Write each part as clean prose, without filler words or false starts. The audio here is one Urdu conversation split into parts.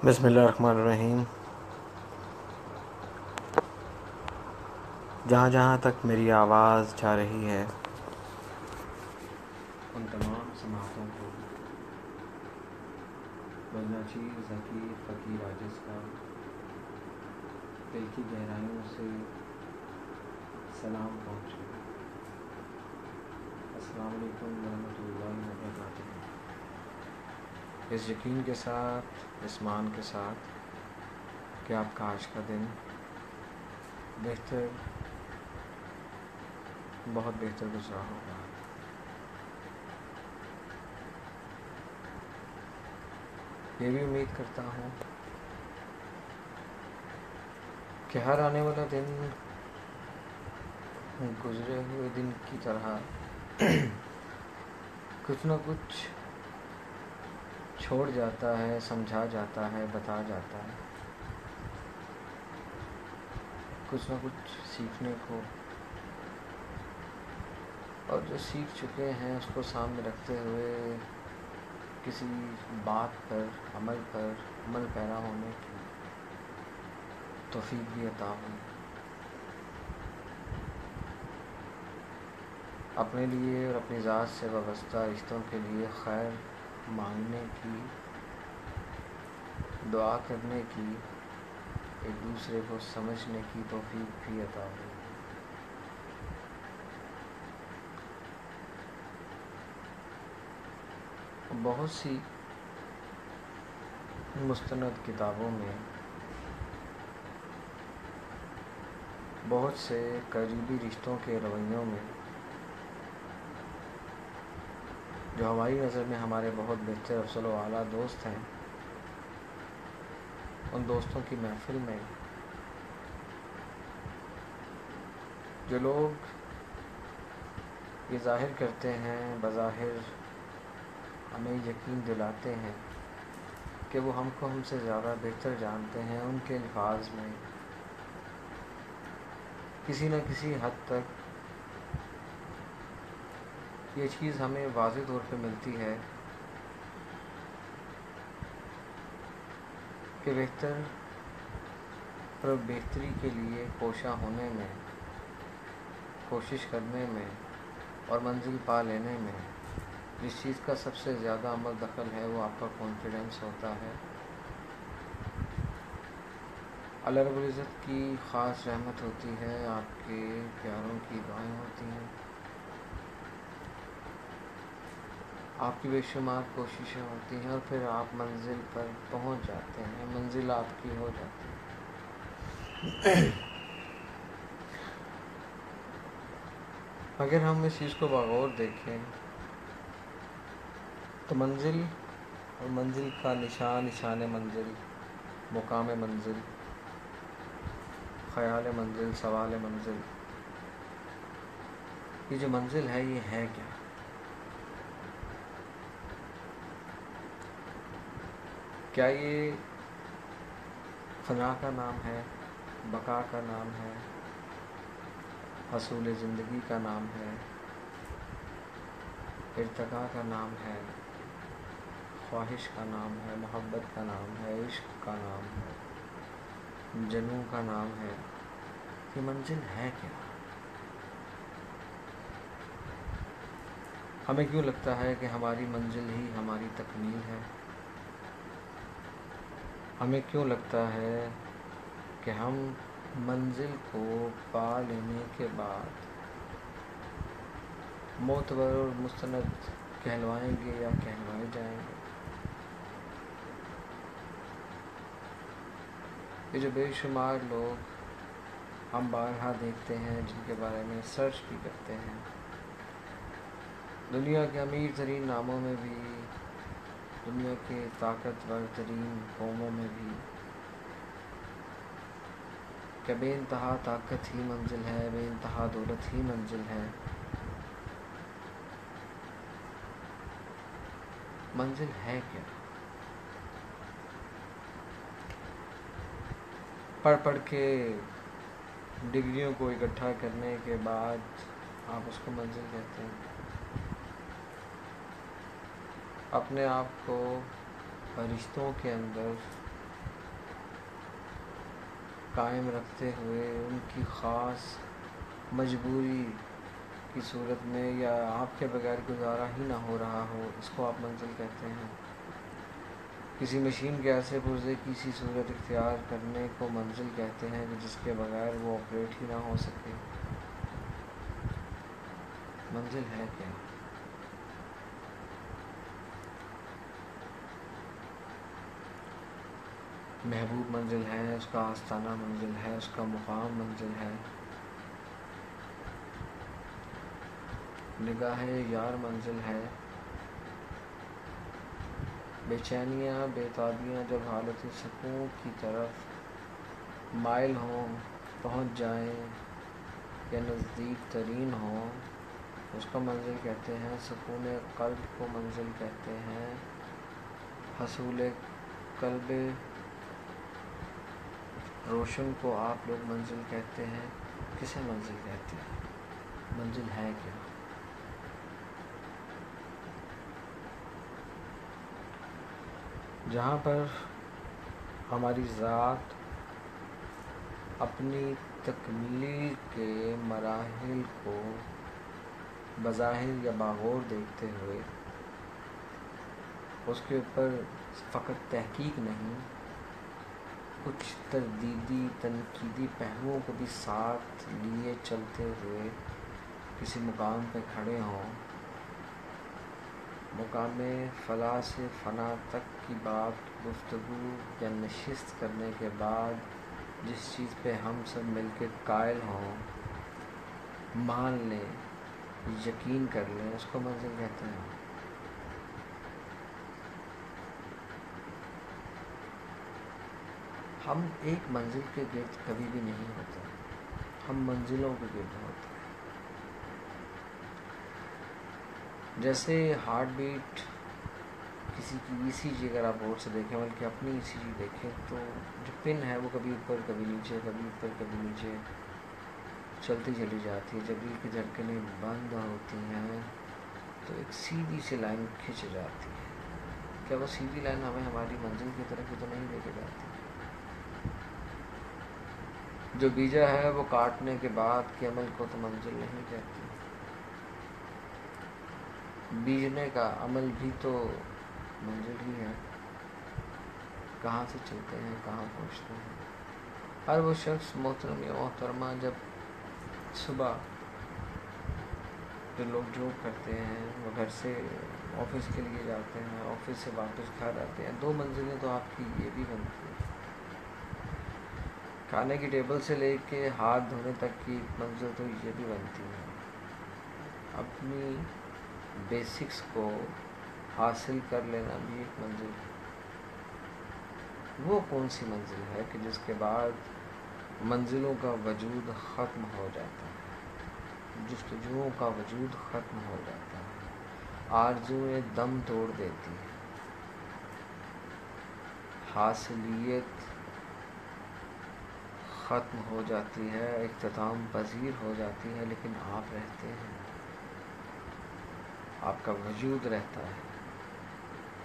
بسم اللہ الرحمن الرحیم۔ جہاں جہاں تک میری آواز جا رہی ہے ان تمام سماعتوں کو بزناچیز ذکیر فقیر عاجز کا دل کی گہرائیوں سے سلام پہنچے۔ السلام علیکم ورحمۃ اللہ وبرکاتہ۔ اس یقین کے ساتھ، اس مان کے ساتھ کہ آپ کا آج کا دن بہتر، بہت بہتر گزرا ہوگا۔ یہ بھی امید کرتا ہوں کہ ہر آنے والا دن گزرے ہوئے دن کی طرح کچھ نہ کچھ چھوڑ جاتا ہے، سمجھا جاتا ہے، بتا جاتا ہے، کچھ نہ کچھ سیکھنے کو، اور جو سیکھ چکے ہیں اس کو سامنے رکھتے ہوئے کسی بات پر، عمل پیرا ہونے کی توفیق بھی عطا ہوئی۔ اپنے لیے اور اپنی ذات سے وابستہ رشتوں کے لیے خیر مانگنے کی، دعا کرنے کی، ایک دوسرے کو سمجھنے کی توفیق بھی عطا ہوئی۔ بہت سی مستند کتابوں میں بہت سے قریبی رشتوں کے رویوں میں جو ہماری نظر میں ہمارے بہت بہتر افضل و اعلیٰ دوست ہیں، ان دوستوں کی محفل میں جو لوگ یہ ظاہر کرتے ہیں، بظاہر ہمیں یقین دلاتے ہیں کہ وہ ہم کو ہم سے زیادہ بہتر جانتے ہیں، ان کے الفاظ میں کسی نہ کسی حد تک یہ چیز ہمیں واضح طور پہ ملتی ہے کہ بہتر اور بہتری کے لیے کوشاں ہونے میں، کوشش کرنے میں اور منزل پا لینے میں جس چیز کا سب سے زیادہ عمل دخل ہے وہ آپ کا کانفیڈنس ہوتا ہے۔ اللہ رب العزت کی خاص رحمت ہوتی ہے، آپ کے پیاروں کی دعائیں ہوتی ہیں، آپ کی بے شمار کوششیں ہوتی ہیں، اور پھر آپ منزل پر پہنچ جاتے ہیں، منزل آپ کی ہو جاتی ہے۔ اگر ہم اس چیز کو بغور دیکھیں تو منزل اور منزل کا نشان منزل، مقام منزل، خیال منزل، سوال منزل، یہ جو منزل ہے یہ ہے کیا؟ کیا یہ فنا کا نام ہے، بقا کا نام ہے، حصول زندگی کا نام ہے، ارتقاء کا نام ہے، خواہش کا نام ہے، محبت کا نام ہے، عشق کا نام ہے، جنوں کا نام ہے؟ یہ منزل ہے کیا؟ ہمیں کیوں لگتا ہے کہ ہماری منزل ہی ہماری تکمیل ہے؟ ہمیں کیوں لگتا ہے کہ ہم منزل کو پا لینے کے بعد معتبر اور مستند کہلوائیں گے یا کہلوائے جائیں گے؟ یہ جو بے شمار لوگ ہم بارہا دیکھتے ہیں، جن کے بارے میں سرچ بھی کرتے ہیں، دنیا کے امیر ترین ناموں میں بھی، دنیا کے طاقتور ترین قوموں میں بھی، کہ بے انتہا طاقت ہی منزل ہے، بے انتہا دولت ہی منزل ہے؟ منزل ہے کیا؟ پڑھ کے ڈگریوں کو اکٹھا کرنے کے بعد آپ اس کو منزل کہتے ہیں؟ اپنے آپ کو رشتوں کے اندر قائم رکھتے ہوئے ان کی خاص مجبوری کی صورت میں یا آپ کے بغیر گزارا ہی نہ ہو رہا ہو، اس کو آپ منزل کہتے ہیں۔ کسی مشین کے ایسے پرزے کی سی صورت اختیار کرنے کو منزل کہتے ہیں کہ جس کے بغیر وہ آپریٹ ہی نہ ہو سکے۔ منزل ہے کیا؟ محبوب منزل ہے، اس کا آستانہ منزل ہے، اس کا مقام منزل ہے۔ نگاہ یار منزل ہے۔ بے چینیاں بے تابیاں جب حالت سکون کی طرف مائل ہوں، پہنچ جائیں یا نزدیک ترین ہوں، اس کا منزل کہتے ہیں۔ سکون قلب کو منزل کہتے ہیں۔ حصول قلب روشن کو آپ لوگ منزل کہتے ہیں۔ کسے منزل کہتے ہیں؟ منزل ہے کیا؟ جہاں پر ہماری ذات اپنی تکمیل کے مراحل کو بظاہر یا باغور دیکھتے ہوئے اس کے اوپر فقط تحقیق نہیں، کچھ تردیدی تنقیدی پہلوؤں کو بھی ساتھ لیے چلتے ہوئے کسی مقام پہ کھڑے ہوں، مقام فلاح سے فنا تک کی بات گفتگو یا نشست کرنے کے بعد جس چیز پہ ہم سب مل کے قائل ہوں، مان لیں، یقین کر لیں، اس کو منزل کہتے ہیں۔ ہم ایک منزل کے گرد کبھی بھی نہیں ہوتے، ہم منزلوں کے گرد ہوتے ہیں۔ جیسے ہارٹ بیٹ کسی کی ای سی جی اگر آپ غور سے دیکھیں، بلکہ اپنی ای سی جی دیکھیں، تو جو پن ہے وہ کبھی اوپر کبھی نیچے، کبھی اوپر کبھی نیچے چلتی چلی جاتی ہے۔ جب دل کی دھڑکنیں بند ہوتی ہیں تو ایک سیدھی سی لائن کھنچ جاتی ہے۔ کیا وہ سیدھی لائن ہمیں ہماری منزل کی طرف تو نہیں لے کے جاتی؟ جو بیجا ہے وہ کاٹنے کے بعد کے عمل کو تو منزل نہیں کہتی۔ بیجنے کا عمل بھی تو منزل ہی ہے۔ کہاں سے چلتے ہیں، کہاں پہنچتے ہیں۔ ہر وہ شخص محترم یا محترمہ جب صبح جو لوگ جاب کرتے ہیں وہ گھر سے آفس کے لیے جاتے ہیں، آفس سے واپس گھر آتے ہیں، دو منزلیں تو آپ کی یہ بھی بنتی ہیں۔ کھانے کی ٹیبل سے لے کے ہاتھ دھونے تک کی منزل تو یہ بھی بنتی ہے۔ اپنی بیسکس کو حاصل کر لینا بھی ایک منزل ہے۔ وہ کون سی منزل ہے کہ جس کے بعد منزلوں کا وجود ختم ہو جاتا ہے، جستجوؤں کا وجود ختم ہو جاتا ہے، آرزوئیں دم توڑ دیتی ہیں، حاصلیت ختم ہو جاتی ہے، اختتام پذیر ہو جاتی ہے، لیکن آپ رہتے ہیں، آپ کا وجود رہتا ہے،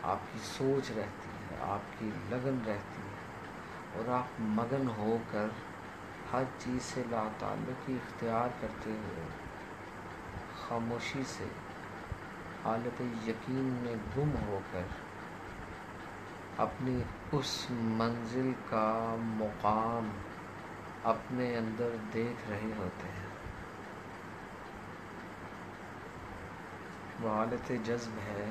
آپ کی سوچ رہتی ہے، آپ کی لگن رہتی ہے، اور آپ مگن ہو کر ہر چیز سے لا تعلقی اختیار کرتے ہوئے خاموشی سے حالت یقین میں گم ہو کر اپنی اس منزل کا مقام اپنے اندر دیکھ رہے ہوتے ہیں۔ وہ حالت جذب ہے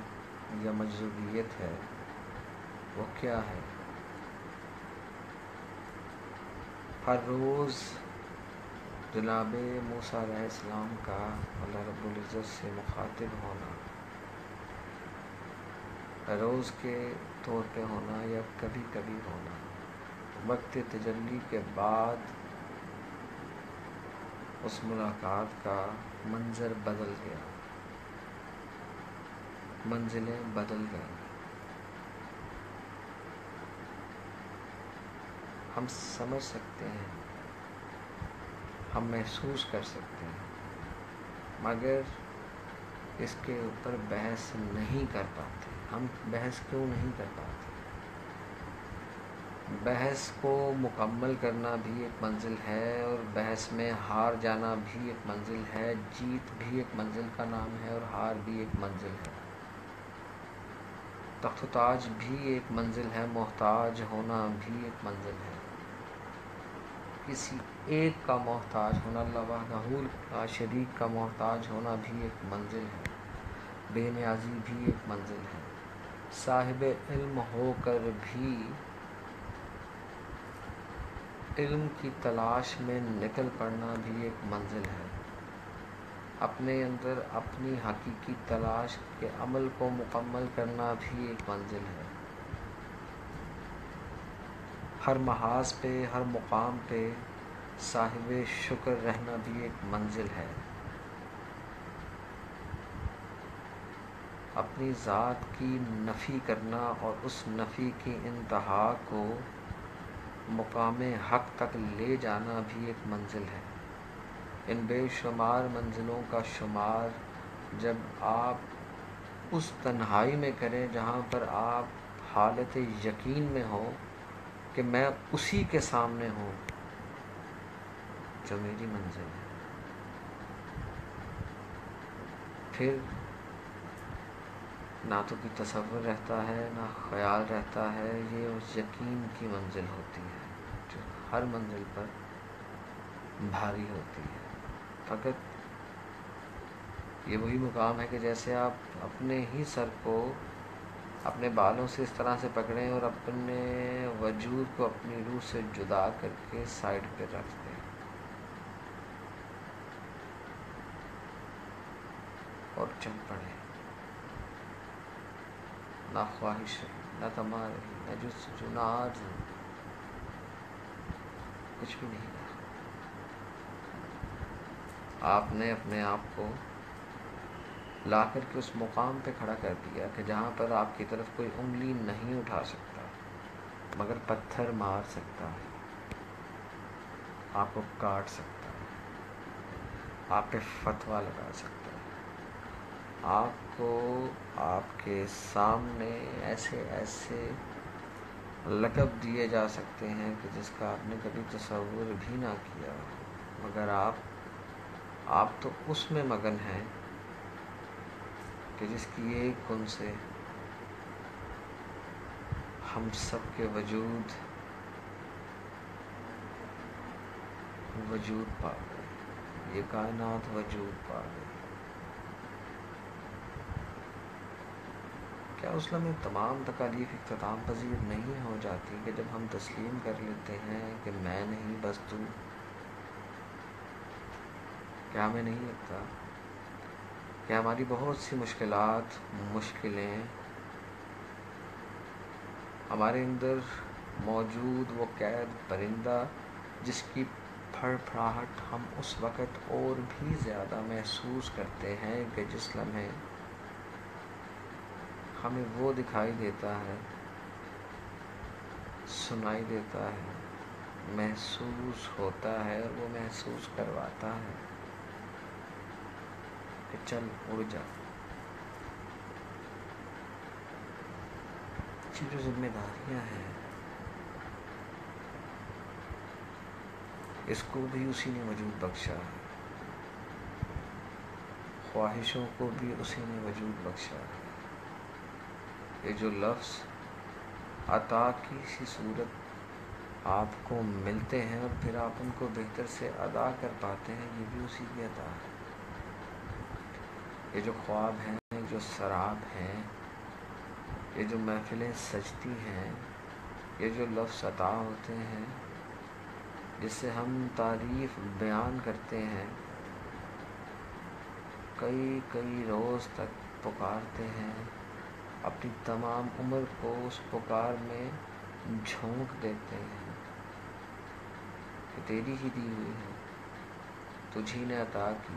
یا مجذوبیت ہے، وہ کیا ہے؟ ہر روز جناب موسیٰ علیہ السلام کا اللہ رب العزت سے مخاطب ہونا، روز کے طور پہ ہونا یا کبھی کبھی ہونا، وقت تجلی کے بعد اس ملاقات کا منظر بدل گیا، منزلیں بدل گئیں۔ ہم سمجھ سکتے ہیں، ہم محسوس کر سکتے ہیں، مگر اس کے اوپر بحث نہیں کر پاتے۔ ہم بحث کیوں نہیں کر پاتے؟ بحث کو مکمل کرنا بھی ایک منزل ہے، اور بحث میں ہار جانا بھی ایک منزل ہے، جیت بھی ایک منزل کا نام ہے، اور ہار بھی ایک منزل ہے۔ تخت و تاج بھی ایک منزل ہے، محتاج ہونا بھی ایک منزل ہے۔ کسی ایک کا محتاج ہونا، اللہ وحدہ لا شریک کا محتاج ہونا بھی ایک منزل ہے، بے نیازی بھی ایک منزل ہے، صاحب علم ہو کر بھی علم کی تلاش میں نکل پڑنا بھی ایک منزل ہے، اپنے اندر اپنی حقیقی تلاش کے عمل کو مکمل کرنا بھی ایک منزل ہے، ہر محاذ پہ، ہر مقام پہ صاحب شکر رہنا بھی ایک منزل ہے، اپنی ذات کی نفی کرنا اور اس نفی کی انتہا کو مقام حق تک لے جانا بھی ایک منزل ہے۔ ان بے شمار منزلوں کا شمار جب آپ اس تنہائی میں کریں جہاں پر آپ حالت یقین میں ہو کہ میں اسی کے سامنے ہوں جو میری منزل ہے، پھر نہ تو کوئی تصور رہتا ہے، نہ خیال رہتا ہے، یہ اس یقین کی منزل ہوتی ہے جو ہر منزل پر بھاری ہوتی ہے۔ فقط یہ وہی مقام ہے کہ جیسے آپ اپنے ہی سر کو اپنے بالوں سے اس طرح سے پکڑیں اور اپنے وجود کو اپنی روح سے جدا کر کے سائڈ پہ رکھ دیں اور چل پڑیں، نہ خواہش رہی، نہ تما رہی، نہ جستجو، نہ آرزو، کچھ بھی نہیں رہا۔ آپ نے اپنے آپ کو لا کر کے اس مقام پہ کھڑا کر دیا کہ جہاں پر آپ کی طرف کوئی انگلی نہیں اٹھا سکتا مگر پتھر مار سکتا ہے، آپ کو کاٹ سکتا ہے، آپ پہ فتویٰ لگا سکتا ہے، آپ کو آپ کے سامنے ایسے ایسے لقب دیے جا سکتے ہیں کہ جس کا آپ نے کبھی تصور بھی نہ کیا، مگر آپ تو اس میں مگن ہیں کہ جس کی ایک گن سے ہم سب کے وجود پا گئے، یہ کائنات وجود پا گئی۔ کیا اس لمحے تمام تکالیف اختتام پذیر نہیں ہو جاتی کہ جب ہم تسلیم کر لیتے ہیں کہ میں نہیں بس تو؟ کیا ہمیں نہیں لگتا کہ ہماری بہت سی مشکلات، مشکلیں، ہمارے اندر موجود وہ قید پرندہ جس کی پھڑ پھڑاہٹ ہم اس وقت اور بھی زیادہ محسوس کرتے ہیں کہ جس لمحے ہمیں وہ دکھائی دیتا ہے، سنائی دیتا ہے، محسوس ہوتا ہے، اور وہ محسوس کرواتا ہے کہ چل اڑ جا۔ یہ جو ذمہ داریاں ہیں اس کو بھی اسی نے وجود بخشا ہے، خواہشوں کو بھی اسی نے وجود بخشا ہے۔ یہ جو لفظ عطا کی سی صورت آپ کو ملتے ہیں اور پھر آپ ان کو بہتر سے ادا کر پاتے ہیں، یہ بھی اسی کی عطا ہے۔ یہ جو خواب ہیں، جو سراب ہیں، یہ جو محفلیں سجتی ہیں، یہ جو لفظ عطا ہوتے ہیں جس سے ہم تعریف بیان کرتے ہیں، کئی روز تک پکارتے ہیں، اپنی تمام عمر کو اس پکار میں جھونک دیتے ہیں کہ تیری ہی دی ہوئی ہے، تجھی نے عطا کی،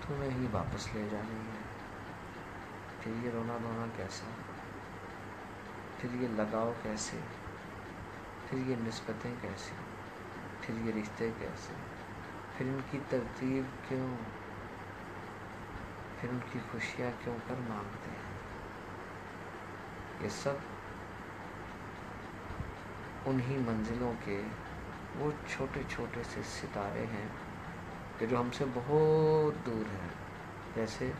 تمہیں ہی واپس لے جانی ہے۔ پھر یہ رونا دھونا کیسا، پھر یہ لگاؤ کیسے، پھر یہ نسبتیں کیسی، پھر یہ رشتے کیسے، پھر ان کی ترتیب کیوں، پھر ان کی خوشیاں کیوں کر مانگتے ہیں۔ یہ سب انہی منزلوں کے وہ چھوٹے چھوٹے سے ستارے ہیں کہ جو ہم سے بہت دور ہیں، جیسے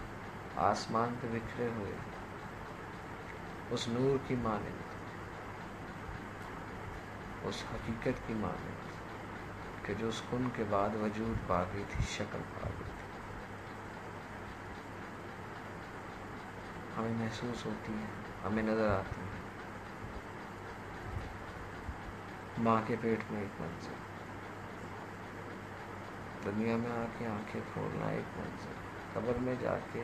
آسمان پہ بکھرے ہوئے اس نور کی مانند، اس حقیقت کی مانند کہ جو اس کن کے بعد وجود پا گئی تھی، شکل پا گئی تھی، ہمیں محسوس ہوتی ہے، ہمیں نظر آتی ہے۔ ماں کے پیٹ میں ایک منظر، دنیا میں آ کے آنکھیں کھولنا ایک منظر، قبر میں جا کے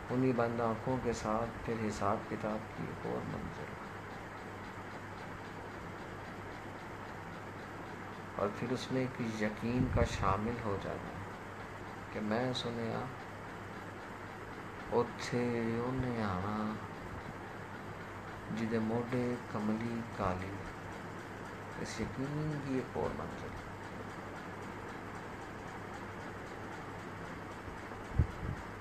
انہی بند آنکھوں کے ساتھ پھر حساب کتاب کی ایک اور منظر، اور پھر اس میں ایک یقین کا شامل ہو جانا کہ میں سنیا اوتھے اونے آنا جدے موڈے کملی کالی، اس یقین کی ایک اور منظر۔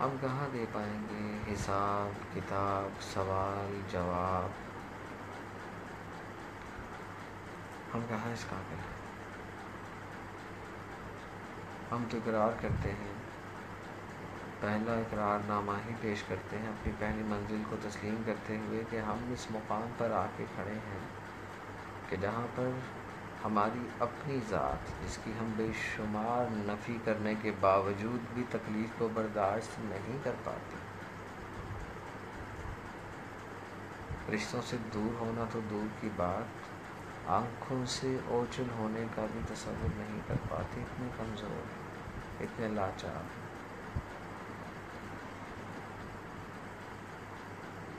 ہم کہاں دے پائیں گے حساب کتاب، سوال جواب، ہم کہاں اس قابل ہیں؟ ہم تو اقرار کرتے ہیں، پہلا اقرار نامہ ہی پیش کرتے ہیں اپنی پہلی منزل کو تسلیم کرتے ہوئے کہ ہم اس مقام پر آ کے کھڑے ہیں کہ جہاں پر ہماری اپنی ذات، جس کی ہم بے شمار نفی کرنے کے باوجود بھی تکلیف کو برداشت نہیں کر پاتے، رشتوں سے دور ہونا تو دور کی بات، آنکھوں سے اوجھل ہونے کا بھی تصور نہیں کر پاتے، اتنے کمزور ہیں، اتنے لاچار ہیں۔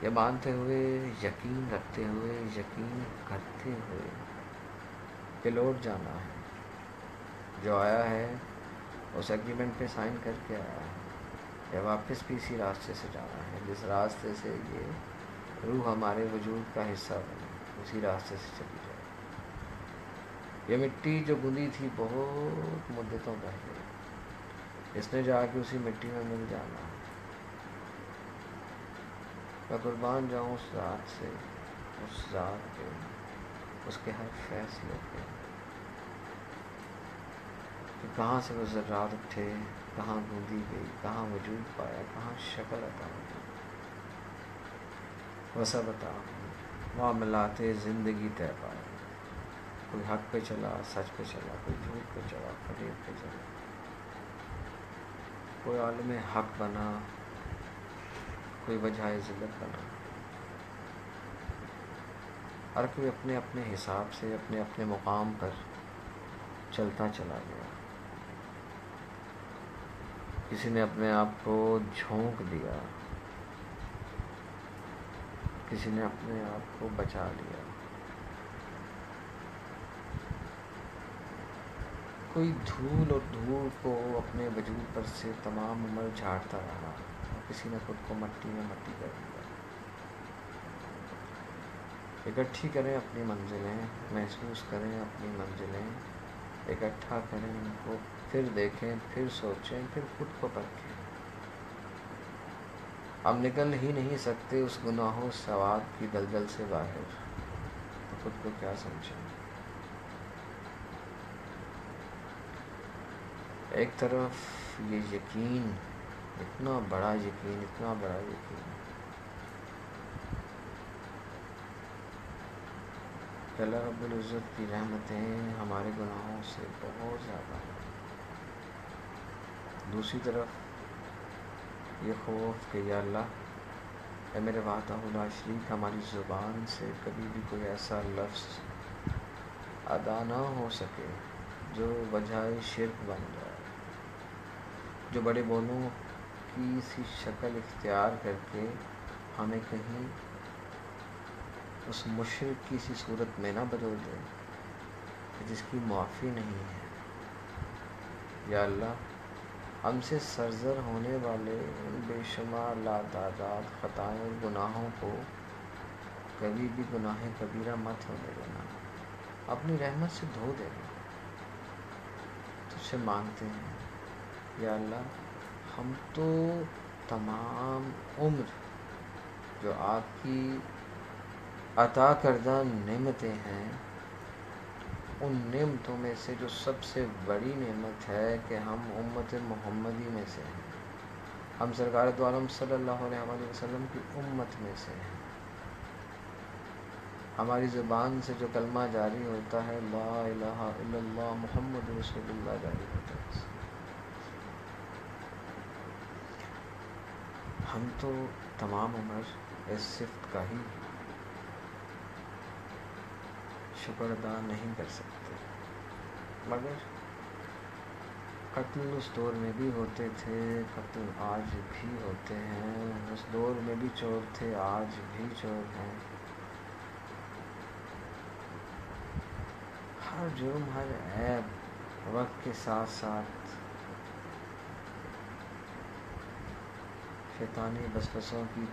یہ مانتے ہوئے، یقین رکھتے ہوئے، یقین کرتے ہوئے کہ لوٹ جانا ہے، جو آیا ہے اس ایگریمنٹ پہ سائن کر کے آیا ہے، یا واپس بھی اسی راستے سے جانا ہے جس راستے سے یہ روح ہمارے وجود کا حصہ بنے، اسی راستے سے چلی جائے۔ یہ مٹی جو گندی تھی بہت مدتوں پہلے، اس نے جا کے اسی مٹی میں مل جانا ہے۔ میں قربان جاؤں اس ذات سے، اس ذات پہ، اس کے ہر فیصلے پہ کہ کہاں سے وہ ذرات اٹھے، کہاں گوندی گئی، کہاں وجود پایا، کہاں شکل عطا ہوئی۔ وسب عطا ہوئی، معاملات زندگی طے پائے، کوئی حق پہ چلا، سچ پہ چلا، کوئی جھوٹ پہ چلا، فریب پہ چلا، کوئی عالم حق بنا، کوئی وجہ ذلت بنا، ہر کوئی اپنے اپنے حساب سے اپنے اپنے مقام پر چلتا چلا گیا۔ کسی نے اپنے آپ کو جھونک دیا، کسی نے اپنے آپ کو بچا لیا، کوئی دھول اور دھول کو اپنے وجود پر سے تمام عمر جھاڑتا رہا، اور کسی نے خود کو مٹی میں مٹی کر دیا۔ اکٹھی کریں اپنی منزلیں، محسوس کریں اپنی منزلیں، اکٹھا کریں ان کو، پھر دیکھیں، پھر سوچیں، پھر خود کو پرکھیں۔ ہم نکل ہی نہیں سکتے اس گناہوں سواد کی دلدل سے باہر، تو خود کو کیا سمجھیں۔ ایک طرف یہ یقین، اتنا بڑا یقین، اتنا بڑا یقین کہ اللہ رب العزت کی رحمتیں ہمارے گناہوں سے بہت زیادہ ہیں، دوسری طرف یہ خوف کہ یا اللہ، اے میرے وحدہ لا شریک، ہماری زبان سے کبھی بھی کوئی ایسا لفظ ادا نہ ہو سکے جو وجہ شرک بن جائے، جو بڑے بولوں کی سی شکل اختیار کر کے ہمیں کہیں اس مشرک کی سی صورت میں نہ بدل دے جس کی معافی نہیں ہے۔ یا اللہ، ہم سے سرزر ہونے والے ان بے شمار لاتعداد خطائیں اور گناہوں کو کبھی بھی گناہ کبیرہ مت ہونے دینا، اپنی رحمت سے دھو دینا۔ تجھ سے مانگتے ہیں یا اللہ، ہم تو تمام عمر جو آپ کی عطا کردہ نعمتیں ہیں ان نعمتوں میں سے جو سب سے بڑی نعمت ہے کہ ہم امت محمدی میں سے ہیں، ہم سرکار دو عالم صلی اللہ علیہ وآلہ وسلم کی امت میں سے ہیں۔ ہماری زبان سے جو کلمہ جاری ہوتا ہے لا الہ الا اللہ محمد رسول اللہ جاری ہوتا ہے، ہم تو تمام عمر اس صفت کا ہی شکر ادا نہیں کر سکتے، مگر قتل اس دور میں بھی ہوتے تھے، قتل آج بھی ہوتے ہیں، اس دور میں بھی چور تھے، آج بھی چور ہیں۔ ہر جرم، ہر عیب وقت کے ساتھ ساتھ شیطانی وسوسوں کی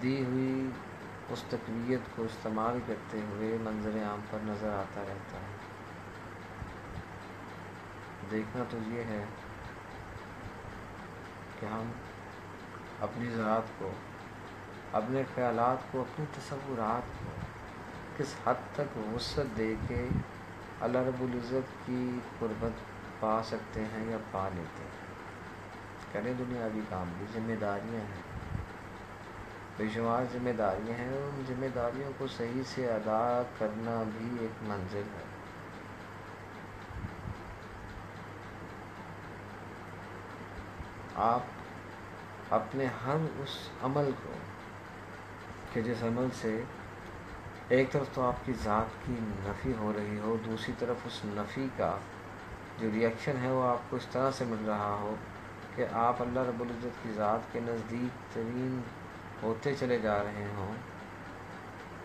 دی ہوئی اس تقویت کو استعمال کرتے ہوئے منظر عام پر نظر آتا رہتا ہے۔ دیکھنا تو یہ ہے کہ ہم اپنی ذات کو، اپنے خیالات کو، اپنی تصورات کو کس حد تک وسعت دے کے اللہ رب العزت کی قربت پا سکتے ہیں یا پا لیتے ہیں۔ کریں دنیاوی کام بھی، ذمہ داریاں ہیں، بے شمار ذمہ داریاں ہیں، اور ان ذمہ داریوں کو صحیح سے ادا کرنا بھی ایک منزل ہے۔ آپ اپنے ہر اس عمل کو کہ جس عمل سے ایک طرف تو آپ کی ذات کی نفی ہو رہی ہو، دوسری طرف اس نفی کا جو ریئیکشن ہے وہ آپ کو اس طرح سے مل رہا ہو کہ آپ اللہ رب العزت کی ذات کے نزدیک ترین ہوتے چلے جا رہے ہوں،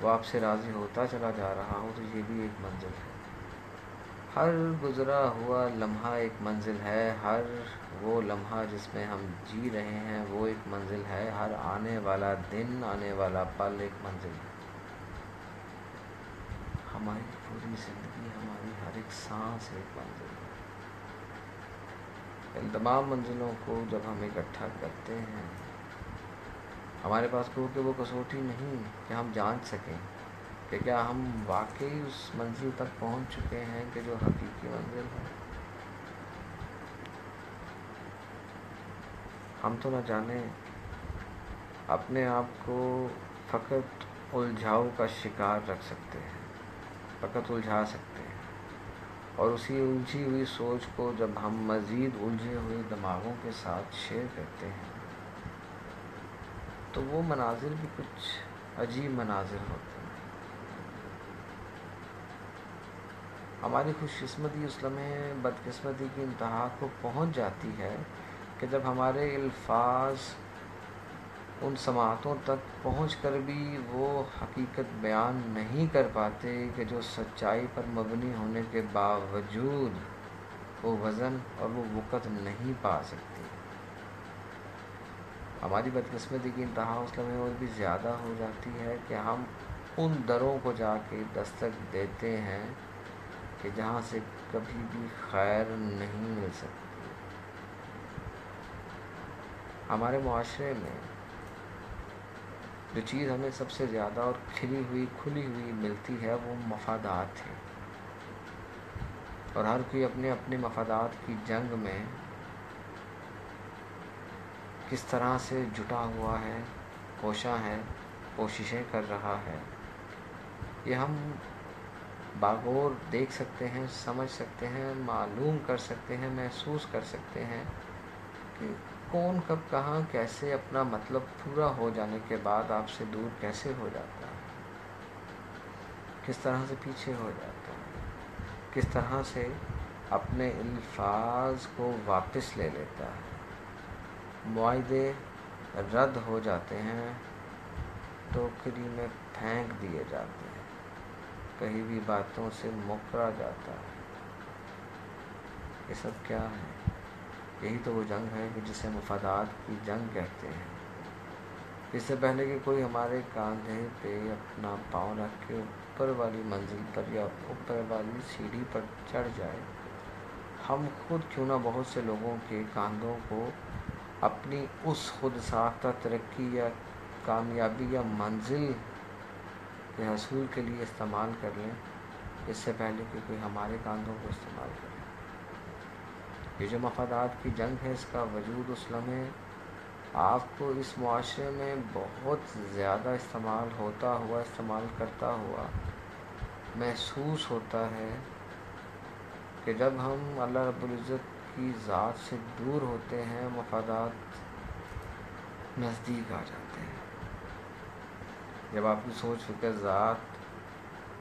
وہ آپ سے راضی ہوتا چلا جا رہا ہو، تو یہ بھی ایک منزل ہے۔ ہر گزرا ہوا لمحہ ایک منزل ہے، ہر وہ لمحہ جس میں ہم جی رہے ہیں وہ ایک منزل ہے، ہر آنے والا دن، آنے والا پل ایک منزل ہے۔ ہماری پوری زندگی، ہماری ہر ایک سانس ایک منزل ہے۔ ان تمام منزلوں کو جب ہم اکٹھا کرتے ہیں، ہمارے پاس کیونکہ وہ کسوٹی نہیں کہ ہم جانچ سکیں کہ کیا ہم واقعی اس منزل تک پہنچ چکے ہیں کہ جو حقیقی منزل ہے۔ ہم تو نہ جانے اپنے آپ کو فقط الجھاؤ کا شکار رکھ سکتے ہیں، فقط الجھا سکتے ہیں، اور اسی الجھی ہوئی سوچ کو جب ہم مزید الجھے ہوئے دماغوں کے ساتھ شیئر کرتے ہیں تو وہ مناظر بھی کچھ عجیب مناظر ہوتے ہیں۔ ہماری خوش قسمتی اس لمحے بدقسمتی کی انتہا کو پہنچ جاتی ہے کہ جب ہمارے الفاظ ان سماعتوں تک پہنچ کر بھی وہ حقیقت بیان نہیں کر پاتے کہ جو سچائی پر مبنی ہونے کے باوجود وہ وزن اور وہ وقت نہیں پا سکتی۔ ہماری بدقسمتی کی انتہا اس لمحے اور بھی زیادہ ہو جاتی ہے کہ ہم ان دروں کو جا کے دستک دیتے ہیں کہ جہاں سے کبھی بھی خیر نہیں مل سکتی۔ ہمارے معاشرے میں جو چیز ہمیں سب سے زیادہ اور کھلی ہوئی ملتی ہے وہ مفادات ہیں، اور ہر کوئی اپنے اپنے مفادات کی جنگ میں کس طرح سے جٹا ہوا ہے، کوشاں ہے، کوششیں کر رہا ہے، یہ ہم باغور دیکھ سکتے ہیں، سمجھ سکتے ہیں، معلوم کر سکتے ہیں، محسوس کر سکتے ہیں کہ کون کب کہاں کیسے اپنا مطلب پورا ہو جانے کے بعد آپ سے دور کیسے ہو جاتا ہے، کس طرح سے پیچھے ہو جاتا ہے، کس طرح سے اپنے الفاظ کو واپس لے لیتا ہے، معاہدے رد ہو جاتے ہیں، ٹوکری میں پھینک دیے جاتے ہیں، کہیں بھی باتوں سے مکرا جاتا ہے۔ یہ سب کیا ہے؟ یہی تو وہ جنگ ہے کہ جسے مفادات کی جنگ کہتے ہیں۔ اس سے پہلے کہ کوئی ہمارے کاندھے پہ اپنا پاؤں رکھ کے اوپر والی منزل پر یا اوپر والی سیڑھی پر چڑھ جائے، ہم خود کیوں نہ بہت سے لوگوں کے کاندھوں کو اپنی اس خود ساختہ ترقی یا کامیابی یا منزل کہ حصول کے لیے استعمال کر لیں اس سے پہلے کہ کوئی ہمارے کاندھوں کو استعمال کرے۔ یہ جو مفادات کی جنگ ہے، اس کا وجود اس لمحے آپ کو اس معاشرے میں بہت زیادہ استعمال کرتا ہوا محسوس ہوتا ہے کہ جب ہم اللہ رب العزت کی ذات سے دور ہوتے ہیں، مفادات نزدیک آ جاتے ہیں۔ جب آپ کی سوچ فکر ذات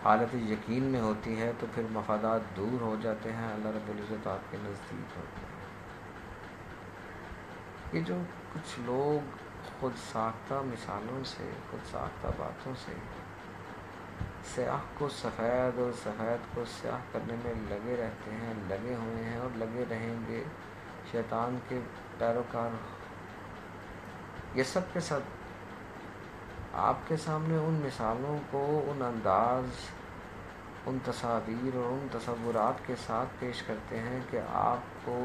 حالت یقین میں ہوتی ہے تو پھر مفادات دور ہو جاتے ہیں، اللہ رب العزت آپ کے نزدیک ہوتے ہیں۔ یہ جو کچھ لوگ خود ساختہ مثالوں سے، خود ساختہ باتوں سے سیاہ کو سفید اور سفید کو سیاہ کرنے میں لگے رہتے ہیں، لگے ہوئے ہیں اور لگے رہیں گے، شیطان کے پیروکار، یہ سب کے سب آپ کے سامنے ان مثالوں کو، ان انداز، ان تصاویر اور ان تصورات کے ساتھ پیش کرتے ہیں کہ آپ کو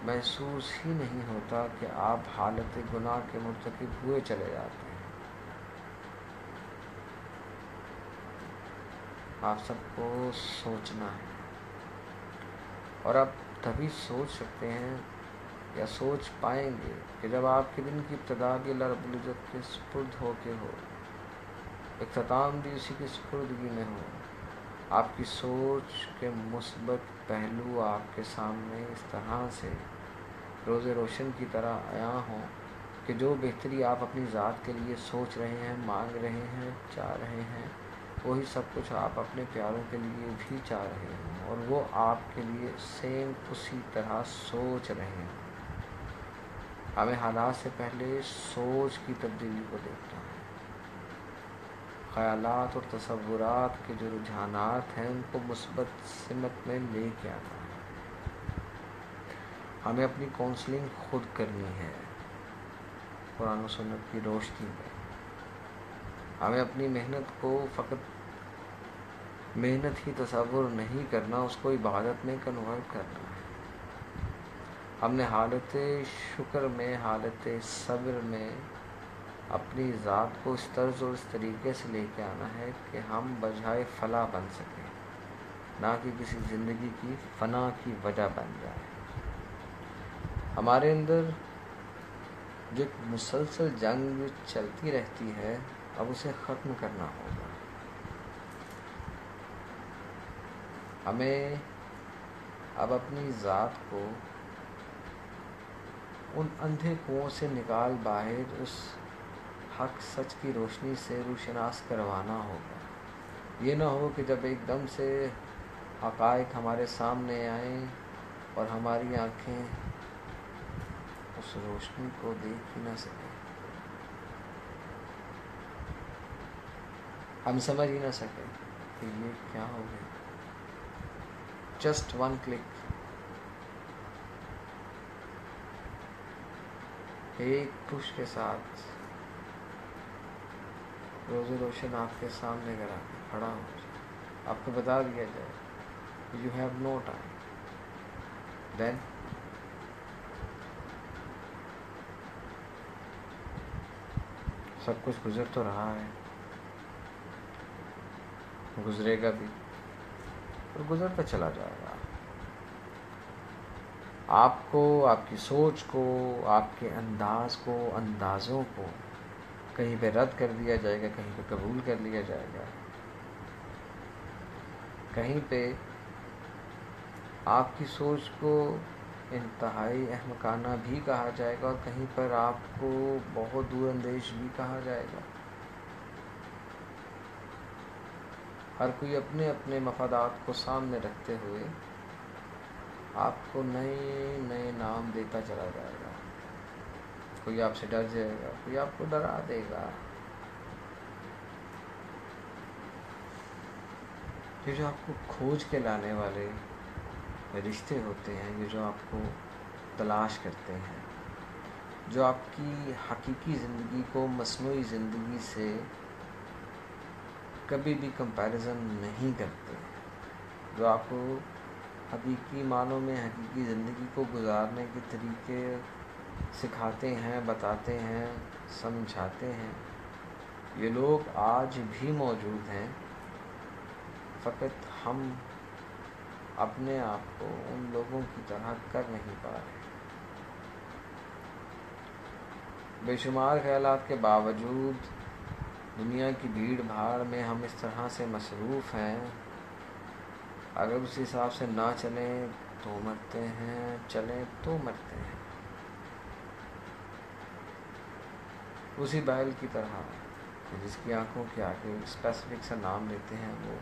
محسوس ہی نہیں ہوتا کہ آپ حالت گناہ کے مرتکب ہوئے چلے جاتے ہیں۔ آپ سب کو سوچنا ہے، اور آپ تبھی سوچ سکتے ہیں یا سوچ پائیں گے کہ جب آپ کے دن کی ابتدا بھی اللہ رب العزت کے سپرد ہو کے ہو، اختتام بھی اسی کی سپردگی میں ہو، آپ کی سوچ کے مثبت پہلو آپ کے سامنے اس طرح سے روز روشن کی طرح عیاں ہوں کہ جو بہتری آپ اپنی ذات کے لیے سوچ رہے ہیں، مانگ رہے ہیں، چاہ رہے ہیں، وہی سب کچھ آپ اپنے پیاروں کے لیے بھی چاہ رہے ہیں، اور وہ آپ کے لیے سیم اسی طرح سوچ رہے ہیں۔ ہمیں حالات سے پہلے سوچ کی تبدیلی کو دیکھنا ہے۔ خیالات اور تصورات کے جو رجحانات ہیں ان کو مثبت سمت میں لے کے آنا ہے۔ ہمیں اپنی کونسلنگ خود کرنی ہے قرآن و سنت کی روشنی میں۔ ہمیں اپنی محنت کو فقط محنت ہی تصور نہیں کرنا، اس کو عبادت میں کنورٹ کرنا ہے۔ ہم نے حالت شکر میں، حالت صبر میں اپنی ذات کو اس طرز اور اس طریقے سے لے کے آنا ہے کہ ہم بجائے فلاح بن سکیں، نہ کہ کسی زندگی کی فنا کی وجہ بن جائے۔ ہمارے اندر جو مسلسل جنگ چلتی رہتی ہے، اب اسے ختم کرنا ہوگا۔ ہمیں اب اپنی ذات کو ان اندھے کنویں سے نکال باہر اس حق سچ کی روشنی سے روشناس کروانا ہوگا۔ یہ نہ ہو کہ جب ایک دم سے حقائق ہمارے سامنے آئیں اور ہماری آنکھیں اس روشنی کو دیکھ ہی نہ سکیں، ہم سمجھ ہی نہ سکیں کہ یہ کیا ہو گیا۔ جسٹ ون کلک، ایک پش کے ساتھ روز روشن آپ کے سامنے کھڑا ہو جائے، آپ کو بتا دیا جائے یو ہیو نو ٹائم، دین سب کچھ گزر تو رہا ہے، گزرے گا بھی اور گزرتا چلا جائے گا۔ آپ کو، آپ کی سوچ کو، آپ کے انداز کو، اندازوں کو کہیں پہ رد کر دیا جائے گا، کہیں پہ قبول کر لیا جائے گا، کہیں پہ آپ کی سوچ کو انتہائی احمقانہ بھی کہا جائے گا، اور کہیں پر آپ کو بہت دور اندیش بھی کہا جائے گا۔ ہر کوئی اپنے اپنے مفادات کو سامنے رکھتے ہوئے آپ کو نئے نئے نام دیتا چلا جائے گا۔ کوئی آپ سے ڈر جائے گا، کوئی آپ کو ڈرا دے گا۔ یہ جو آپ کو کھوج کے لانے والے رشتے ہوتے ہیں، یہ جو آپ کو تلاش کرتے ہیں، جو آپ کی حقیقی زندگی کو مصنوعی زندگی سے کبھی بھی کمپیریزن نہیں کرتے، جو آپ کو حقیقی معنوں میں حقیقی زندگی کو گزارنے کے طریقے سکھاتے ہیں، بتاتے ہیں، سمجھاتے ہیں، یہ لوگ آج بھی موجود ہیں، فقط ہم اپنے آپ کو ان لوگوں کی طرح کر نہیں پا رہے۔ بے شمار خیالات کے باوجود دنیا کی بھیڑ بھاڑ میں ہم اس طرح سے مصروف ہیں، اگر اس حساب سے نہ چلیں تو مرتے ہیں، چلیں تو مرتے ہیں۔ اسی بیل کی طرح جس کی آنکھوں کے آگے اسپیسیفک سا نام لیتے ہیں وہ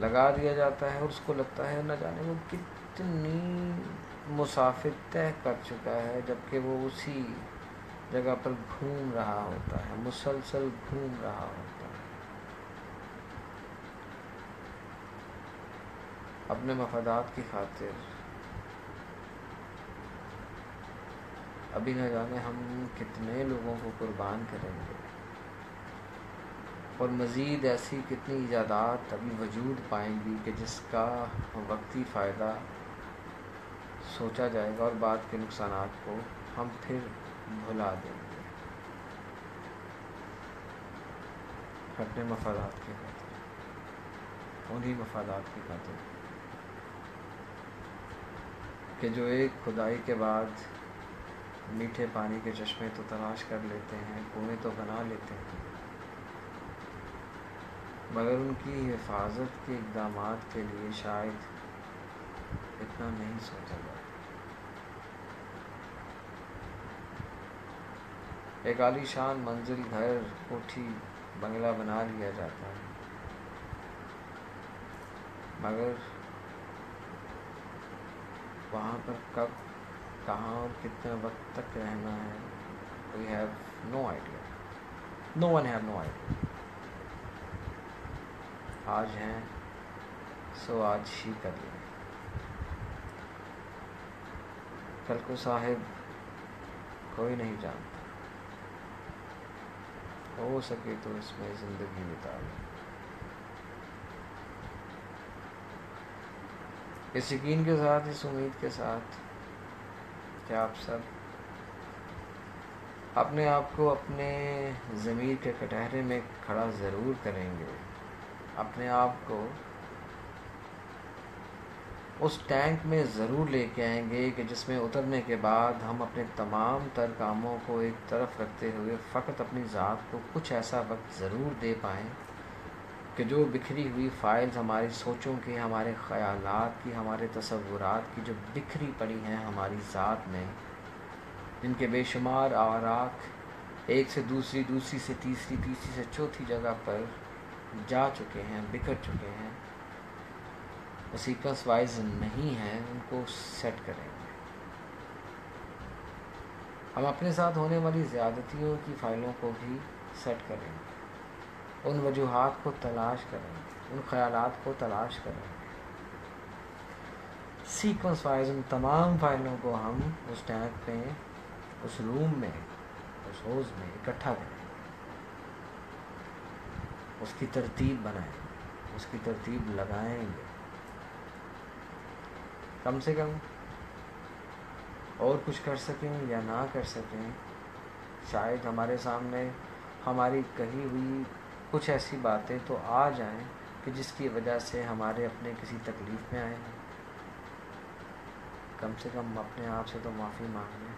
لگا دیا جاتا ہے، اور اس کو لگتا ہے نہ جانے وہ کتنی مسافت طے کر چکا ہے، جبکہ وہ اسی جگہ پر گھوم رہا ہوتا ہے، مسلسل گھوم رہا ہوتا ہے۔ اپنے مفادات کی خاطر ابھی نہ جانے ہم کتنے لوگوں کو قربان کریں گے، اور مزید ایسی کتنی ایجادات ابھی وجود پائیں گی کہ جس کا وقتی فائدہ سوچا جائے گا اور بعد کے نقصانات کو ہم پھر بھلا دیں گے اپنے مفادات کی خاطر، انہی مفادات کی خاطر کہ جو ایک کھدائی کے بعد میٹھے پانی کے چشمے تو تلاش کر لیتے ہیں، کنویں تو بنا لیتے ہیں، مگر ان کی حفاظت کے اقدامات کے لیے شاید اتنا نہیں سوچا جاتا۔ ایک عالی شان منزل، گھر، کوٹھی، بنگلہ بنا لیا جاتا ہے، مگر وہاں پر کب، کہاں اور کتنے وقت تک رہنا ہے we have no idea. No one have no idea. آج ہیں سو آج ہی کر لیں، کل کو صاحب کوئی نہیں جانتا، ہو سکے تو اس میں زندگی بتا لیں، اس یقین کے ساتھ، اس امید کے ساتھ کہ آپ سب اپنے آپ کو اپنے ضمیر کے کٹہرے میں کھڑا ضرور کریں گے، اپنے آپ کو اس ٹینک میں ضرور لے کے آئیں گے کہ جس میں اترنے کے بعد ہم اپنے تمام تر کاموں کو ایک طرف رکھتے ہوئے فقط اپنی ذات کو کچھ ایسا وقت ضرور دے پائیں کہ جو بکھری ہوئی فائلز ہماری سوچوں کی، ہمارے خیالات کی، ہمارے تصورات کی جو بکھری پڑی ہیں ہماری ذات میں، جن کے بے شمار اوراق ایک سے دوسری، دوسری سے تیسری، تیسری سے چوتھی جگہ پر جا چکے ہیں، بکھر چکے ہیں، وہ سیکوینس وائز نہیں ہیں، ان کو سیٹ کریں گے۔ ہم اپنے ساتھ ہونے والی زیادتیوں کی فائلوں کو بھی سیٹ کریں گے، ان وجوہات کو تلاش کریں گے، ان خیالات کو تلاش کریں گے، سیکوینس وائز ان تمام فائلوں کو ہم اس ٹینک میں، اس روم میں، اس ہوز میں اکٹھا کریں گے، اس کی ترتیب بنائیں گے، اس کی ترتیب لگائیں گے، کم سے کم اور کچھ کر سکیں یا نہ کر سکیں، شاید ہمارے سامنے ہماری کہی ہوئی کچھ ایسی باتیں تو آ جائیں کہ جس کی وجہ سے ہمارے اپنے کسی تکلیف میں آئے ہیں، کم سے کم اپنے آپ سے تو معافی مانگ لیں،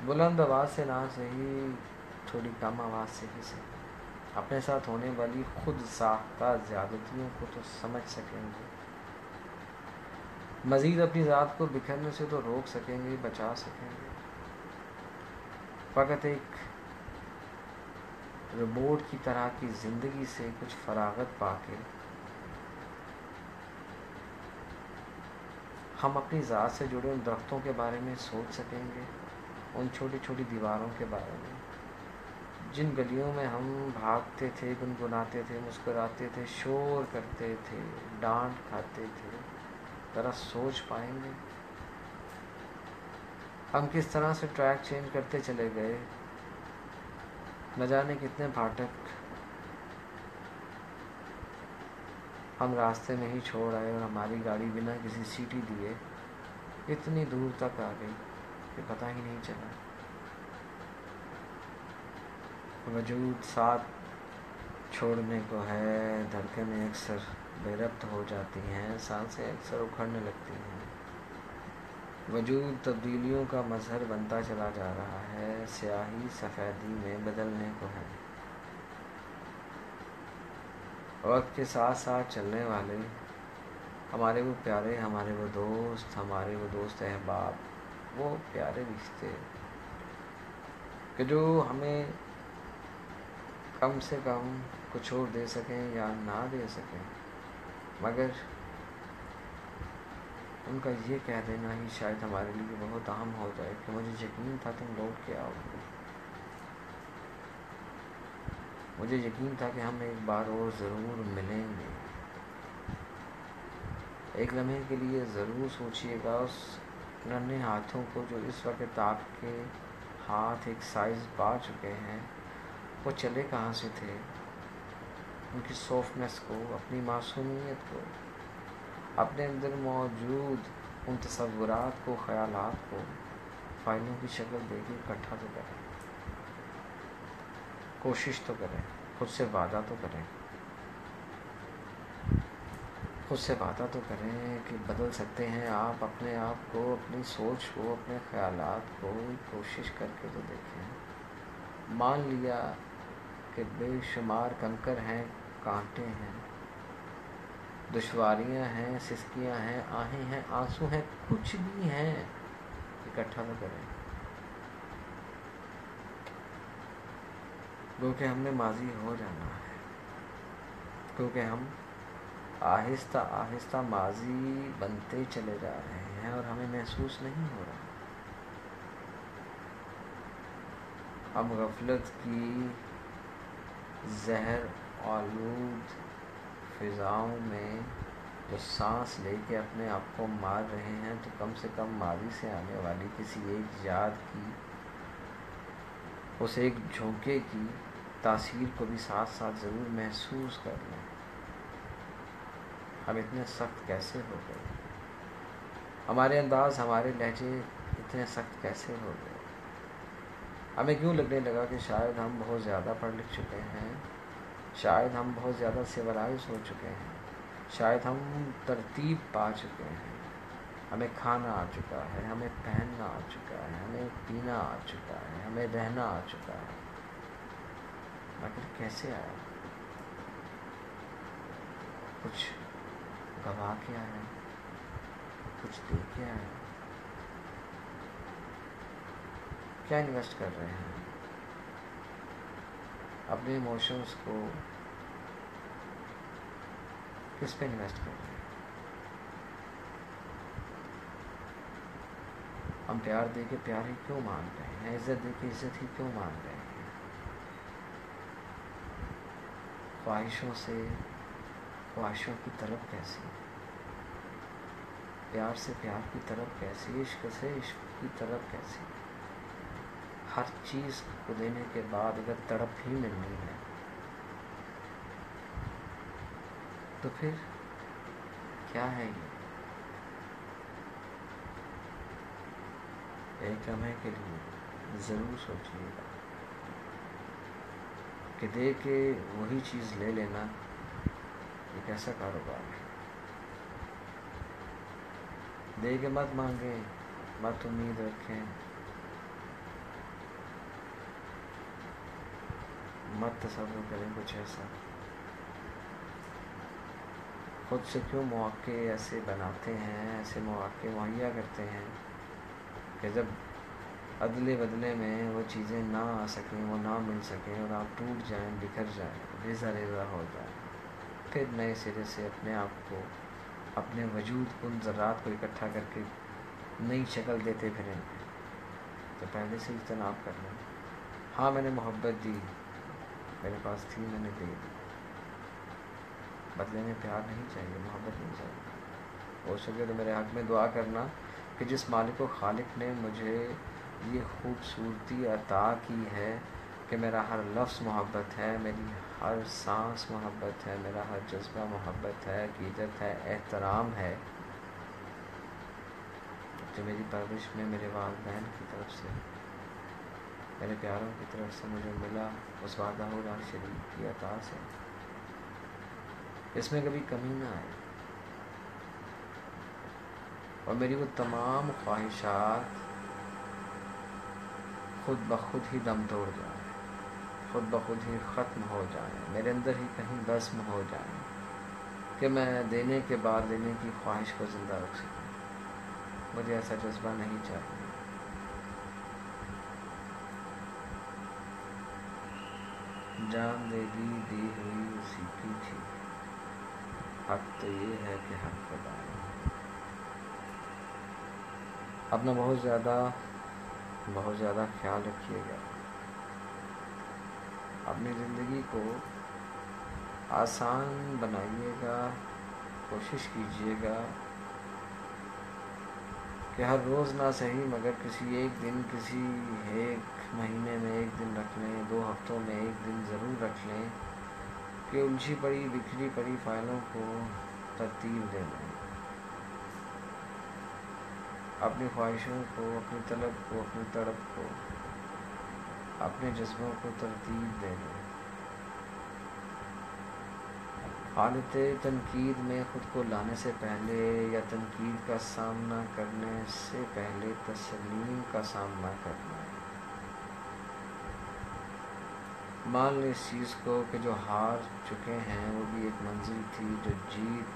بلند آواز سے نہ صحیح، تھوڑی کم آواز سے ہی صحیح، اپنے ساتھ ہونے والی خود ساختہ زیادتیوں کو تو سمجھ سکیں گے، مزید اپنی ذات کو بکھرنے سے تو روک سکیں گے، بچا سکیں گے، فقط ایک روبوٹ کی طرح کی زندگی سے کچھ فراغت پا کے ہم اپنی ذات سے جڑے ان درختوں کے بارے میں سوچ سکیں گے، ان چھوٹی چھوٹی دیواروں کے بارے میں، جن گلیوں میں ہم بھاگتے تھے، گنگناتے تھے، مسکراتے تھے، شور کرتے تھے، ڈانٹ کھاتے تھے، ذرا سوچ پائیں گے ہم کس طرح سے ٹریک چینج کرتے چلے گئے، نہ جانے کتنے پھاٹک ہم راستے میں ہی چھوڑ آئے، اور ہماری گاڑی بنا کسی سیٹی دیے اتنی دور تک آ گئی کہ پتہ ہی نہیں چلا۔ وجود ساتھ چھوڑنے کو ہے، دھڑکنیں اکثر بے ربط ہو جاتی ہیں، سانسیں اکثر اکھڑنے لگتی ہیں۔ وجود تبدیلیوں کا مظہر بنتا چلا جا رہا ہے، سیاہی سفیدی میں بدلنے کو ہے۔ وقت کے ساتھ ساتھ چلنے والے ہمارے وہ پیارے، ہمارے وہ دوست، ہمارے وہ دوست احباب، وہ پیارے رشتے کہ جو ہمیں کم سے کم کچھ اور دے سکیں یا نہ دے سکیں، مگر ان کا یہ کہہ دینا ہی شاید ہمارے لیے بہت اہم ہو جائے کہ مجھے یقین تھا تم لوٹ کے آؤ گے، مجھے یقین تھا کہ ہم ایک بار اور ضرور ملیں گے۔ ایک لمحے کے لیے ضرور سوچئے گا اس ننھے ہاتھوں کو جو اس وقت آپ کے ہاتھ ایک سائز پا چکے ہیں، وہ چلے کہاں سے تھے؟ ان کی سافٹنس کو، اپنی معصومیت کو، اپنے اندر موجود ان تصورات کو، خیالات کو فائلوں کی شکل دے کے اکٹھا تو کریں، کوشش تو کریں، خود سے وعدہ تو کریں، خود سے وعدہ تو کریں کہ بدل سکتے ہیں آپ اپنے آپ کو، اپنی سوچ کو، اپنے خیالات کو، کوشش کر کے تو دیکھیں۔ مان لیا کہ بے شمار کنکر ہیں، کانٹے ہیں، دشواریاں ہیں، سسکیاں ہیں، آہیں ہیں، آنسو ہیں، کچھ بھی ہیں، اکٹھا تو کریں۔ کیونکہ ہم نے ماضی ہو جانا ہے، کیونکہ ہم آہستہ آہستہ ماضی بنتے چلے جا رہے ہیں اور ہمیں محسوس نہیں ہو رہا۔ ہم غفلت کی زہر آلود فضاؤں میں جو سانس لے کے اپنے آپ کو مار رہے ہیں، تو کم سے کم ماضی سے آنے والی کسی ایک یاد کی، اس ایک جھونکے کی تاثیر کو بھی ساتھ ساتھ ضرور محسوس کر لیں۔ ہم اتنے سخت کیسے ہو گئے؟ ہمارے انداز، ہمارے لہجے اتنے سخت کیسے ہو گئے؟ ہمیں کیوں لگنے لگا کہ شاید ہم بہت زیادہ پڑھ لکھ چکے ہیں، شاید ہم بہت زیادہ سیولائز ہو چکے ہیں، شاید ہم ترتیب پا چکے ہیں، ہمیں کھانا آ چکا ہے، ہمیں پہننا آ چکا ہے، ہمیں پینا آ چکا ہے، ہمیں رہنا آ چکا ہے، مگر کیسے آیا؟ کچھ گوا کے آیا، کچھ دے کے آیا؟ کیا انویسٹ کر رہے ہیں؟ اپنے ایموشنز کو کس پہ انویسٹ کر رہے ہیں؟ ہم پیار دے کے پیار ہی کیوں مانگ رہے ہیں؟ عزت دے کے عزت ہی کیوں مانگ رہے ہیں؟ خواہشوں سے خواہشوں کی طلب کیسی؟ پیار سے پیار کی طلب کیسی؟ عشق سے عشق کی طلب کیسی؟ ہر چیز کو دینے کے بعد اگر تڑپ ہی ملنی ہے تو پھر کیا ہے یہ؟ ایک لمحے کے لیے ضرور سوچیے گا کہ دے کے وہی چیز لے لینا ایک ایسا کاروبار ہے۔ دے کے مت مانگیں، مت امید رکھیں، مت تصور کریں کچھ ایسا۔ خود سے کیوں مواقع ایسے بناتے ہیں، ایسے مواقع مہیا کرتے ہیں کہ جب ادلے بدلے میں وہ چیزیں نہ آ سکیں، وہ نہ مل سکیں اور آپ ٹوٹ جائیں، بکھر جائیں، ریزہ ریزہ ہو جائیں، پھر نئے سرے سے اپنے آپ کو، اپنے وجود کو، ان ذرات کو اکٹھا کر کے نئی شکل دیتے پھریں گے۔ تو پہلے سے اجتناب کر لیں۔ ہاں میں نے محبت دی، میرے پاس تھی، میں نے دے دی، بدلے میں پیار نہیں چاہیے، محبت نہیں چاہیے۔ ہو سکے تو میرے حق میں دعا کرنا کہ جس مالک و خالق نے مجھے یہ خوبصورتی عطا کی ہے کہ میرا ہر لفظ محبت ہے، میری ہر سانس محبت ہے، میرا ہر جذبہ محبت ہے، عقیدت ہے، احترام ہے، جو میری پرورش میں میرے والدین کی طرف سے میرے پیاروں کی طرف سے مجھے ملا اس وعدہ لا شریک کی عطا سے، اس میں کبھی کمی نہ آئے، اور میری وہ تمام خواہشات خود بخود ہی دم توڑ جائیں، خود بخود ہی ختم ہو جائیں، میرے اندر ہی کہیں بسم ہو جائیں، کہ میں دینے کے بعد لینے کی خواہش کو زندہ رکھ سکوں۔ مجھے ایسا جذبہ نہیں چاہیے۔ جان دے دی ہوئی اسی کی تھی، حق تو یہ ہے کہ حق بتائیں۔ اپنا بہت زیادہ خیال رکھیے گا، اپنی زندگی کو آسان بنائیے گا، کوشش کیجیے گا کہ ہر روز نہ صحیح مگر کسی ایک دن، کسی ایک مہینے میں ایک دن رکھ لیں، 2 ہفتوں میں ایک دن ضرور رکھ لیں کہ الجھی پڑی بکھری پڑی فائلوں کو ترتیب دے دیں، اپنی خواہشوں کو، اپنی طلب کو، اپنی تڑپ کو، اپنے جذبوں کو ترتیب دے دیں۔ حالت تنقید میں خود کو لانے سے پہلے یا تنقید کا سامنا کرنے سے پہلے تسلیم کا سامنا کرنا ہے۔ مان لیں اس چیز کو کہ جو ہار چکے ہیں وہ بھی ایک منزل تھی، جو جیت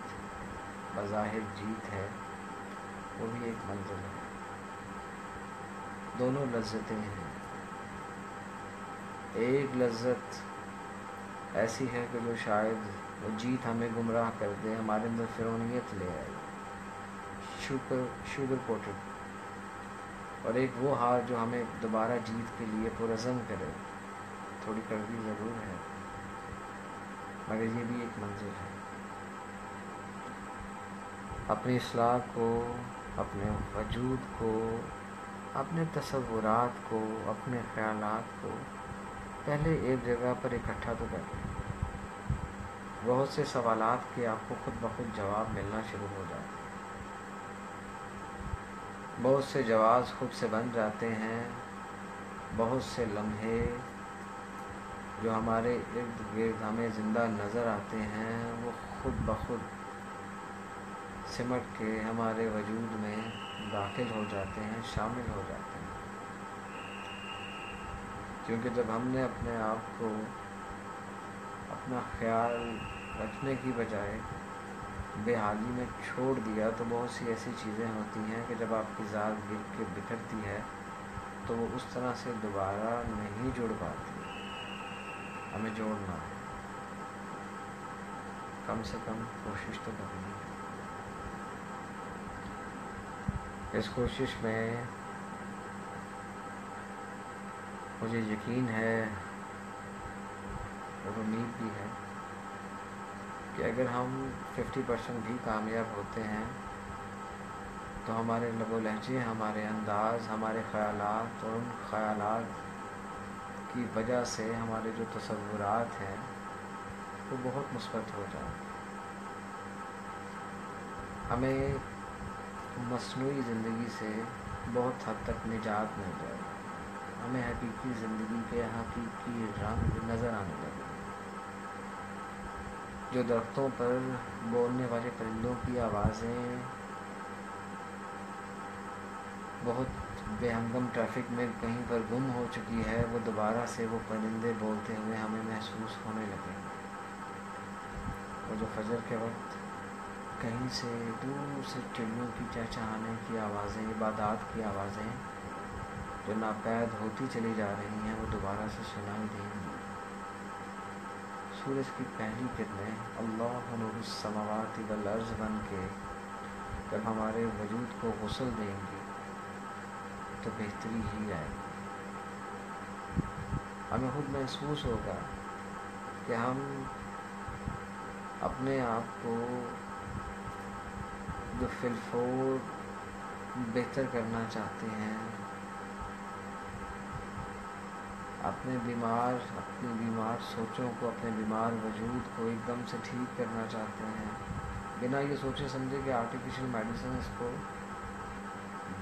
بظاہر جیت ہے وہ بھی ایک منزل ہے، دونوں لذتیں ہیں۔ ایک لذت ایسی ہے کہ جو شاید وہ جیت ہمیں گمراہ کر دے، ہمارے اندر فرعونیت لے آئے، شوگر کوٹڈ، اور ایک وہ ہار جو ہمیں دوبارہ جیت کے لیے پرعزم کرے، تھوڑی کڑوی ضرور ہے مگر یہ بھی ایک منزل ہے۔ اپنی اصلاح کو، اپنے وجود کو، اپنے تصورات کو، اپنے خیالات کو پہلے ایک جگہ پر اکٹھا تو کر لیں۔ بہت سے سوالات کے آپ کو خود بخود جواب ملنا شروع ہو جاتے ہیں، بہت سے جواز خود سے بن جاتے ہیں، بہت سے لمحے جو ہمارے ارد گرد ہمیں زندہ نظر آتے ہیں وہ خود بخود سمٹ کے ہمارے وجود میں داخل ہو جاتے ہیں، شامل ہو جاتے ہیں، کیونکہ جب ہم نے اپنے آپ کو اپنا خیال رکھنے کی بجائے بے حالی میں چھوڑ دیا تو بہت سی ایسی چیزیں ہوتی ہیں کہ جب آپ کی ذات گر کے بکھرتی ہے تو وہ اس طرح سے دوبارہ نہیں جڑ پاتی۔ ہمیں جوڑنا ہے، کم سے کم کوشش تو کرنی ہے۔ اس کوشش میں مجھے یقین ہے اور امید بھی ہے کہ اگر ہم 50% بھی کامیاب ہوتے ہیں تو ہمارے لب و لہجے، ہمارے انداز، ہمارے خیالات اور ان خیالات کی وجہ سے ہمارے جو تصورات ہیں وہ بہت مثبت ہو جائیں، ہمیں مصنوعی زندگی سے بہت حد تک نجات مل جائے، ہمیں حقیقی زندگی کے حقیقی رنگ نظر آنے لگے۔ جو درختوں پر بولنے والے پرندوں کی آوازیں بہت بے ہنگم ٹریفک میں کہیں پر گم ہو چکی ہے، وہ دوبارہ سے وہ پرندے بولتے ہوئے ہمیں محسوس ہونے لگے۔ وہ جو فجر کے وقت کہیں سے دور سے چڑیوں کی چہچہانے کی آوازیں، عبادات کی آوازیں جو ناپید ہوتی چلی جا رہی ہیں وہ دوبارہ سے سنائی دیں گی۔ سورج کی پہلی کرنیں اللہ نور السماوات والارض بن کے جب ہمارے وجود کو غسل دیں گی تو بہتری ہی آئے گی۔ ہمیں خود محسوس ہوگا کہ ہم اپنے آپ کو جو فی الفور بہتر کرنا چاہتے ہیں، اپنی بیمار سوچوں کو، اپنے بیمار وجود کو ایک دم سے ٹھیک کرنا چاہتے ہیں، بنا یہ سوچے سمجھے کہ آرٹیفیشل میڈیسن اس کو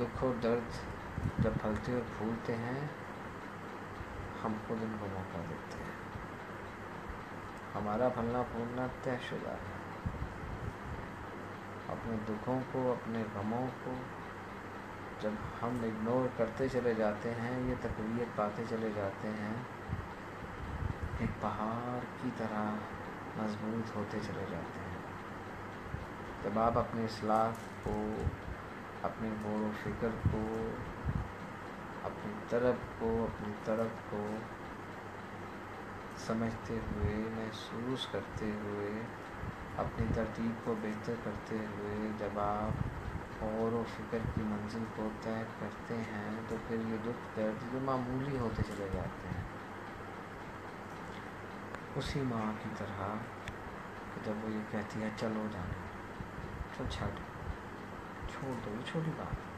دکھ اور درد جب پھلتے اور پھولتے ہیں، ہم خود ان کو موقع دیتے ہیں. ہمارا پھلنا پھولنا طے شدہ ہے. اپنے دکھوں کو، اپنے غموں کو جب ہم اگنور کرتے چلے جاتے ہیں، یہ تقویت پاتے چلے جاتے ہیں، ایک پہاڑ کی طرح مضبوط ہوتے چلے جاتے ہیں. جب آپ اپنی اصلاح کو، اپنے غور و فکر کو، اپنی طرف کو سمجھتے ہوئے، محسوس کرتے ہوئے، اپنی ترتیب کو بہتر کرتے ہوئے جب آپ غور و فکر کی منزل کو طے کرتے ہیں، تو پھر یہ دکھ درد یہ معمولی ہوتے چلے جاتے ہیں. اسی ماں کی طرح کہ جب وہ یہ کہتی ہے چلو جانے، چل چھوڑ دو، یہ چھوٹی بات ہے،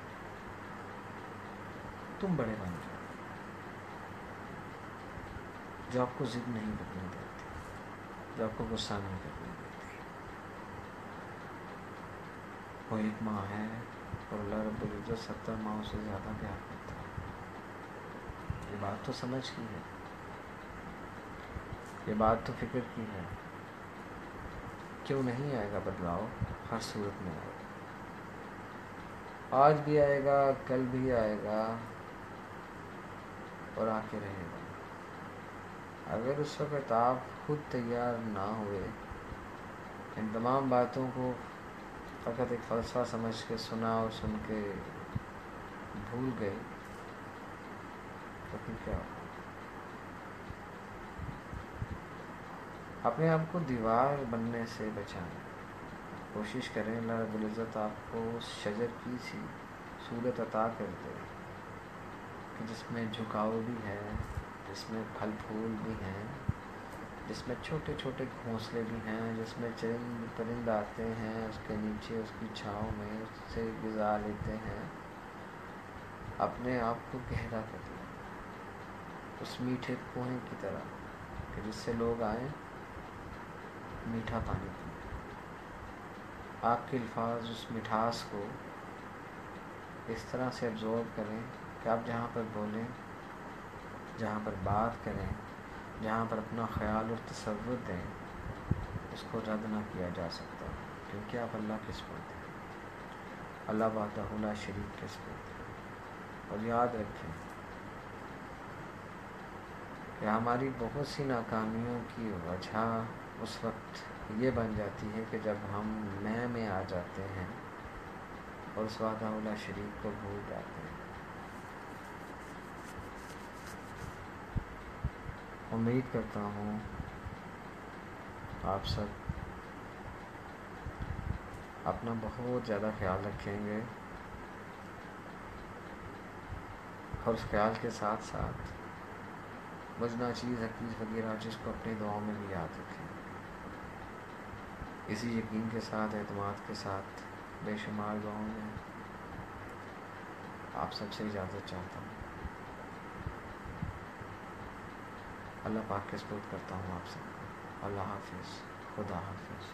تم بڑے بن جاؤ. جو آپ کو ضد نہیں کرنے دیتی، جو آپ کو غصہ نہیں کرنے دیتی، وہ ایک ماں ہے. اور اللہ رب العزت 70 ماؤں سے زیادہ پیار کرتا ہے. یہ بات تو سمجھ کی ہے، یہ بات تو فکر کی ہے. کیوں نہیں آئے گا بدلاؤ؟ ہر صورت میں آئے گا. آج بھی آئے گا، کل بھی آئے گا، اور آ کے رہے گا. اگر اس وقت آپ خود تیار نہ ہوئے، ان تمام باتوں کو فقط ایک فلسفہ سمجھ کے سنا اور سن کے بھول گئے، تو پھر کیا ہوگا؟ اپنے آپ کو دیوار بننے سے بچائیں. کوشش کریں اللہ رب العزت آپ کو اس شجر کی سی صورت عطا کر دے کہ جس میں جھکاؤ بھی ہے، جس میں پھل پھول بھی ہیں، جس میں چھوٹے چھوٹے گھونسلے بھی ہیں، جس میں چرند پرند آتے ہیں، اس کے نیچے اس کی چھاؤں میں اس سے غذا لیتے ہیں. اپنے آپ کو گہرا کر لیں اس میٹھے کنویں کی طرح کہ جس سے لوگ آئیں میٹھا پانی پئیں. آپ کے الفاظ اس مٹھاس کو اس طرح سے ابزورب کریں کہ آپ جہاں پر بولیں، جہاں پر بات کریں، جہاں پر اپنا خیال اور تصور دیں، اس کو رد نہ کیا جا سکتا، کیونکہ آپ اللہ کے سپرد ہیں، اللہ وحدہ لا شریک کے سپرد ہیں. اور یاد رکھیں کہ ہماری بہت سی ناکامیوں کی وجہ اس وقت یہ بن جاتی ہے کہ جب ہم میں آ جاتے ہیں اور اس وحدہ لا شریک کو بھول جاتے ہیں. امید کرتا ہوں آپ سب اپنا بہت زیادہ خیال رکھیں گے، اور اس خیال کے ساتھ ساتھ مجھ ناچیز حقیق وغیرہ جس کو اپنی دعاؤں میں بھی یاد رکھیں. اسی یقین کے ساتھ، اعتماد کے ساتھ، بے شمار دعاؤں میں آپ سب سے اجازت چاہتا ہوں. اللہ پاک کے سپرد کرتا ہوں آپ سب کو. اللہ حافظ. خدا حافظ.